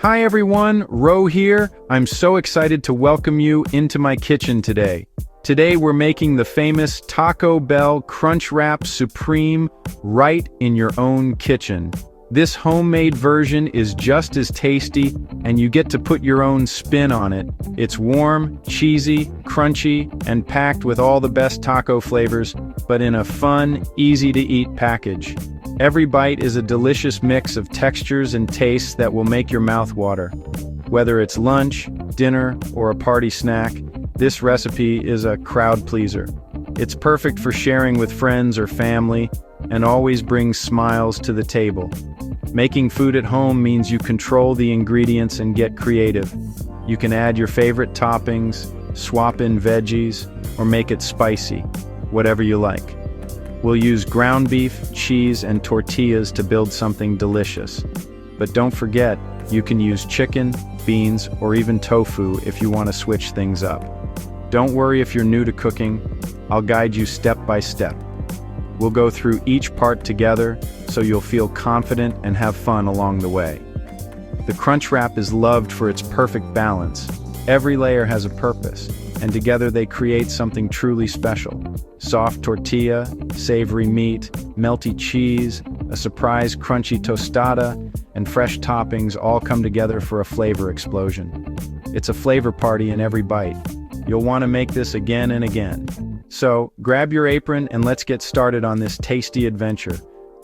Hi everyone, Ro here. I'm so excited to welcome you into my kitchen today. Today we're making the famous Taco Bell Crunchwrap Supreme right in your own kitchen. This homemade version is just as tasty, and you get to put your own spin on it. It's warm, cheesy, crunchy, and packed with all the best taco flavors, but in a fun, easy-to-eat package. Every bite is a delicious mix of textures and tastes that will make your mouth water. Whether it's lunch, dinner, or a party snack, this recipe is a crowd pleaser. It's perfect for sharing with friends or family, and always brings smiles to the table. Making food at home means you control the ingredients and get creative. You can add your favorite toppings, swap in veggies, or make it spicy, whatever you like. We'll use ground beef, cheese, and tortillas to build something delicious. But don't forget, you can use chicken, beans, or even tofu if you want to switch things up. Don't worry if you're new to cooking, I'll guide you step by step. We'll go through each part together so you'll feel confident and have fun along the way. The Crunchwrap is loved for its perfect balance. Every layer has a purpose, and together they create something truly special. Soft tortilla, savory meat, melty cheese, a surprise crunchy tostada, and fresh toppings all come together for a flavor explosion. It's a flavor party in every bite. You'll want to make this again and again. So, grab your apron and let's get started on this tasty adventure.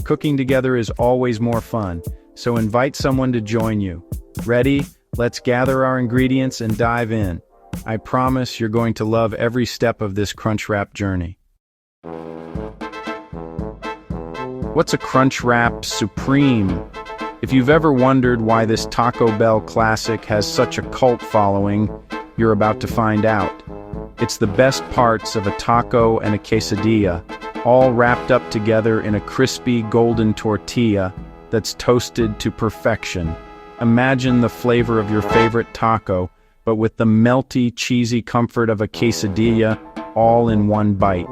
Cooking together is always more fun, so invite someone to join you. Ready? Let's gather our ingredients and dive in. I promise you're going to love every step of this Crunchwrap journey. What's a Crunchwrap Supreme? If you've ever wondered why this Taco Bell classic has such a cult following, you're about to find out. It's the best parts of a taco and a quesadilla, all wrapped up together in a crispy golden tortilla that's toasted to perfection. Imagine the flavor of your favorite taco, but with the melty, cheesy comfort of a quesadilla, all in one bite.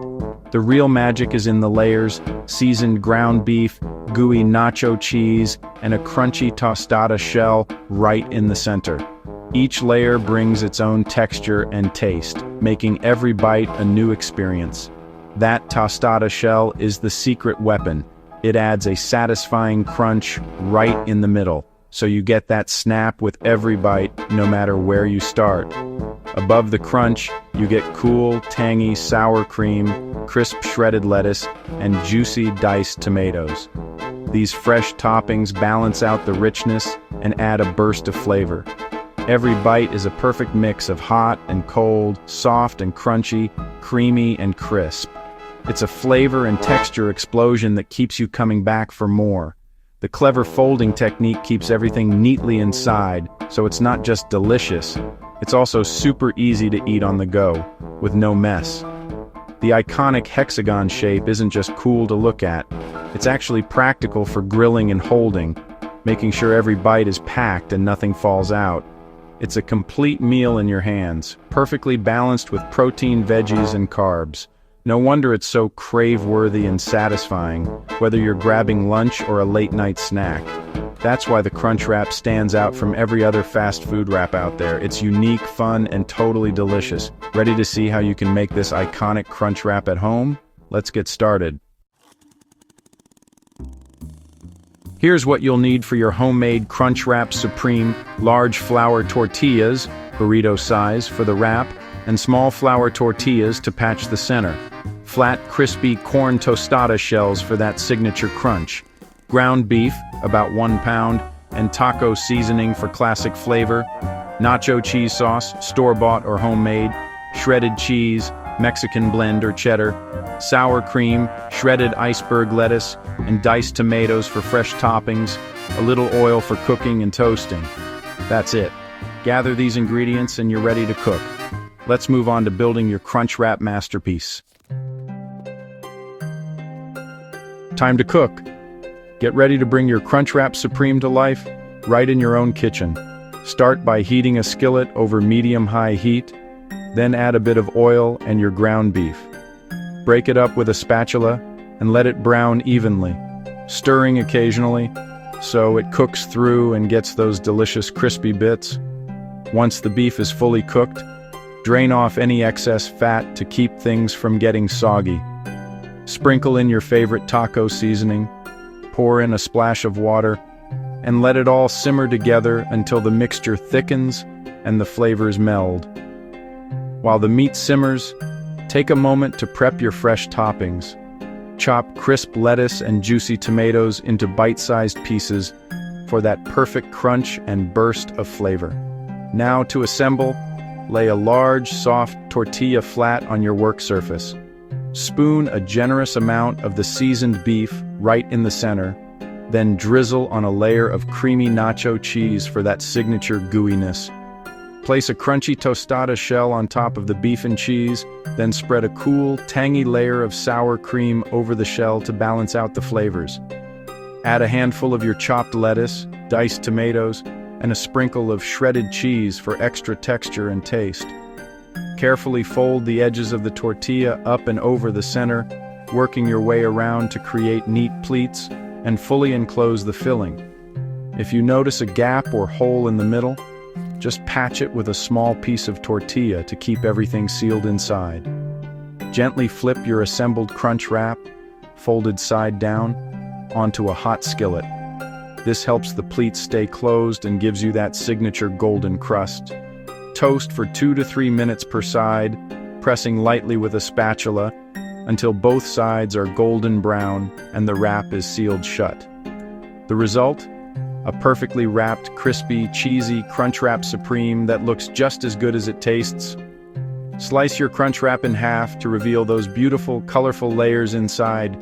The real magic is in the layers: seasoned ground beef, gooey nacho cheese, and a crunchy tostada shell right in the center. Each layer brings its own texture and taste, making every bite a new experience. That tostada shell is the secret weapon. It adds a satisfying crunch right in the middle, so you get that snap with every bite, no matter where you start. Above the crunch, you get cool, tangy sour cream, crisp shredded lettuce, and juicy diced tomatoes. These fresh toppings balance out the richness and add a burst of flavor. Every bite is a perfect mix of hot and cold, soft and crunchy, creamy and crisp. It's a flavor and texture explosion that keeps you coming back for more. The clever folding technique keeps everything neatly inside, so it's not just delicious, it's also super easy to eat on the go, with no mess. The iconic hexagon shape isn't just cool to look at, it's actually practical for grilling and holding, making sure every bite is packed and nothing falls out. It's a complete meal in your hands, perfectly balanced with protein, veggies, and carbs. No wonder it's so crave-worthy and satisfying, whether you're grabbing lunch or a late-night snack. That's why the Crunchwrap stands out from every other fast food wrap out there. It's unique, fun, and totally delicious. Ready to see how you can make this iconic Crunchwrap at home? Let's get started. Here's what you'll need for your homemade Crunchwrap Supreme: large flour tortillas, burrito size, for the wrap, and small flour tortillas to patch the center. Flat, crispy corn tostada shells for that signature crunch. Ground beef, about 1 pound, and taco seasoning for classic flavor. Nacho cheese sauce, store-bought or homemade. Shredded cheese, Mexican blend or cheddar. Sour cream, shredded iceberg lettuce, and diced tomatoes for fresh toppings. A little oil for cooking and toasting. That's it. Gather these ingredients and you're ready to cook. Let's move on to building your Crunchwrap masterpiece. Time to cook. Get ready to bring your Crunchwrap Supreme to life right in your own kitchen. Start by heating a skillet over medium-high heat, then add a bit of oil and your ground beef. Break it up with a spatula and let it brown evenly, stirring occasionally. so it cooks through and gets those delicious crispy bits. Once the beef is fully cooked, drain off any excess fat to keep things from getting soggy. Sprinkle in your favorite taco seasoning, pour in a splash of water, and let it all simmer together until the mixture thickens and the flavors meld. While the meat simmers, take a moment to prep your fresh toppings. Chop crisp lettuce and juicy tomatoes into bite-sized pieces for that perfect crunch and burst of flavor. Now to assemble, lay a large, soft tortilla flat on your work surface. Spoon a generous amount of the seasoned beef right in the center, then drizzle on a layer of creamy nacho cheese for that signature gooiness. Place a crunchy tostada shell on top of the beef and cheese, then spread a cool, tangy layer of sour cream over the shell to balance out the flavors. Add a handful of your chopped lettuce, diced tomatoes, and a sprinkle of shredded cheese for extra texture and taste. Carefully fold the edges of the tortilla up and over the center, working your way around to create neat pleats, and fully enclose the filling. If you notice a gap or hole in the middle, just patch it with a small piece of tortilla to keep everything sealed inside. Gently flip your assembled crunch wrap, folded side down, onto a hot skillet. This helps the pleats stay closed and gives you that signature golden crust. Toast for 2 to 3 minutes per side, pressing lightly with a spatula until both sides are golden brown and the wrap is sealed shut. The result? A perfectly wrapped, crispy, cheesy Crunchwrap Supreme that looks just as good as it tastes. Slice your Crunchwrap in half to reveal those beautiful, colorful layers inside,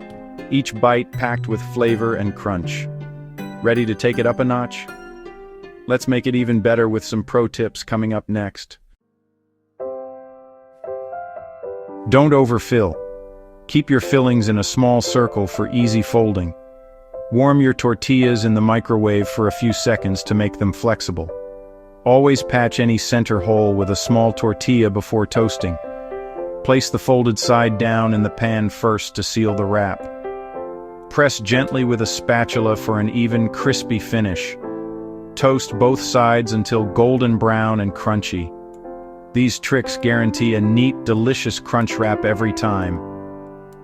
each bite packed with flavor and crunch. Ready to take it up a notch? Let's make it even better with some pro tips coming up next. Don't overfill. Keep your fillings in a small circle for easy folding. Warm your tortillas in the microwave for a few seconds to make them flexible. Always patch any center hole with a small tortilla before toasting. Place the folded side down in the pan first to seal the wrap. Press gently with a spatula for an even, crispy finish. Toast both sides until golden brown and crunchy. These tricks guarantee a neat, delicious crunch wrap every time.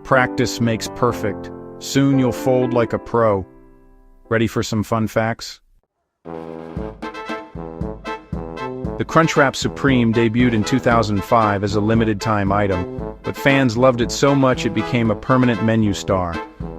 Practice makes perfect. Soon you'll fold like a pro. Ready for some fun facts? The Crunchwrap Supreme debuted in 2005 as a limited-time item, but fans loved it so much it became a permanent menu star.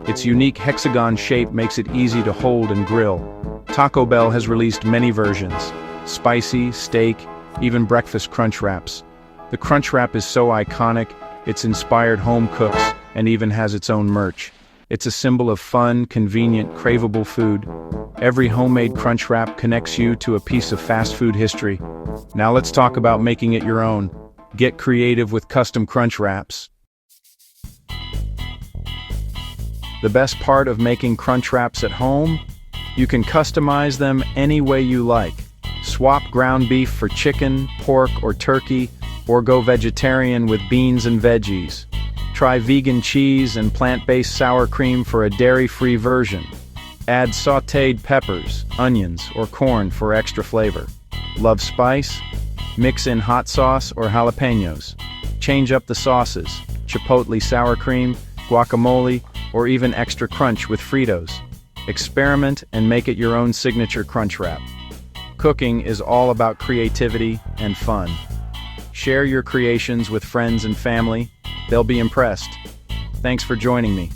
Its unique hexagon shape makes it easy to hold and grill. Taco Bell has released many versions: spicy, steak, even breakfast crunch wraps. The crunch wrap is so iconic, it's inspired home cooks and even has its own merch. It's a symbol of fun, convenient, craveable food. Every homemade crunch wrap connects you to a piece of fast food history. Now let's talk about making it your own. Get creative with custom crunch wraps. The best part of making crunch wraps at home? You can customize them any way you like. Swap ground beef for chicken, pork, or turkey, or go vegetarian with beans and veggies. Try vegan cheese and plant-based sour cream for a dairy-free version. Add sautéed peppers, onions, or corn for extra flavor. Love spice? Mix in hot sauce or jalapenos. Change up the sauces: chipotle sour cream, guacamole, or even extra crunch with Fritos. Experiment and make it your own signature crunch wrap. Cooking is all about creativity and fun. Share your creations with friends and family. They'll be impressed. Thanks for joining me.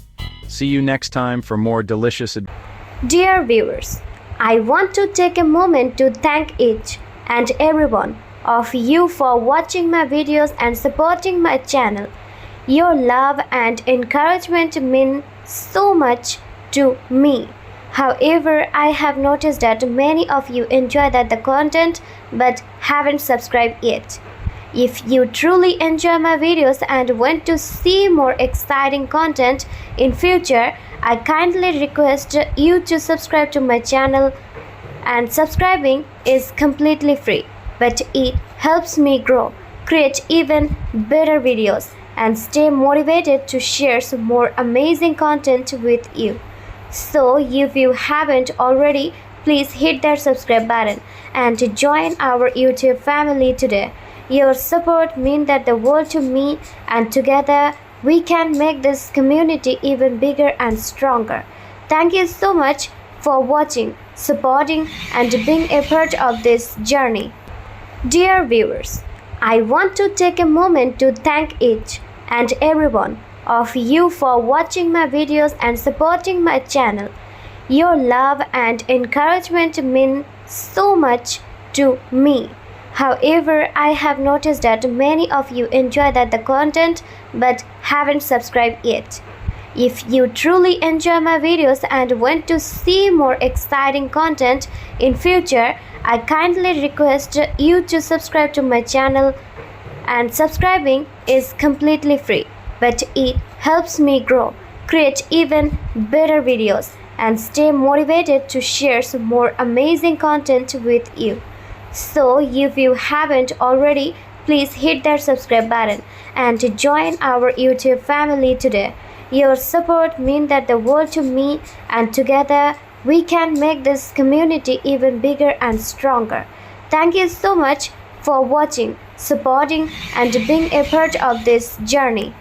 See you next time for more delicious. Dear viewers, I want to take a moment to thank each and every one of you for watching my videos and supporting my channel. Your love and encouragement mean so much to me. However, I have noticed that many of you enjoy the content but haven't subscribed yet. If you truly enjoy my videos and want to see more exciting content in future, I kindly request you to subscribe to my channel, and subscribing is completely free, but it helps me grow, create even better videos, and stay motivated to share some more amazing content with you. So if you haven't already, please hit that subscribe button and join our YouTube family today. Your support means that the world to me, and together we can make this community even bigger and stronger. Thank you so much for watching, supporting, and being a part of this journey. Dear viewers, I want to take a moment to thank each and every one of you for watching my videos and supporting my channel. Your love and encouragement mean so much to me. However, I have noticed that many of you enjoy the content but haven't subscribed yet. If you truly enjoy my videos and want to see more exciting content in future, I kindly request you to subscribe to my channel, and subscribing is completely free, but it helps me grow, create even better videos, and stay motivated to share some more amazing content with you. So if you haven't already, please hit that subscribe button and join our YouTube family today. Your support means that the world to me, and together we can make this community even bigger and stronger. Thank you so much for watching, supporting, and being a part of this journey.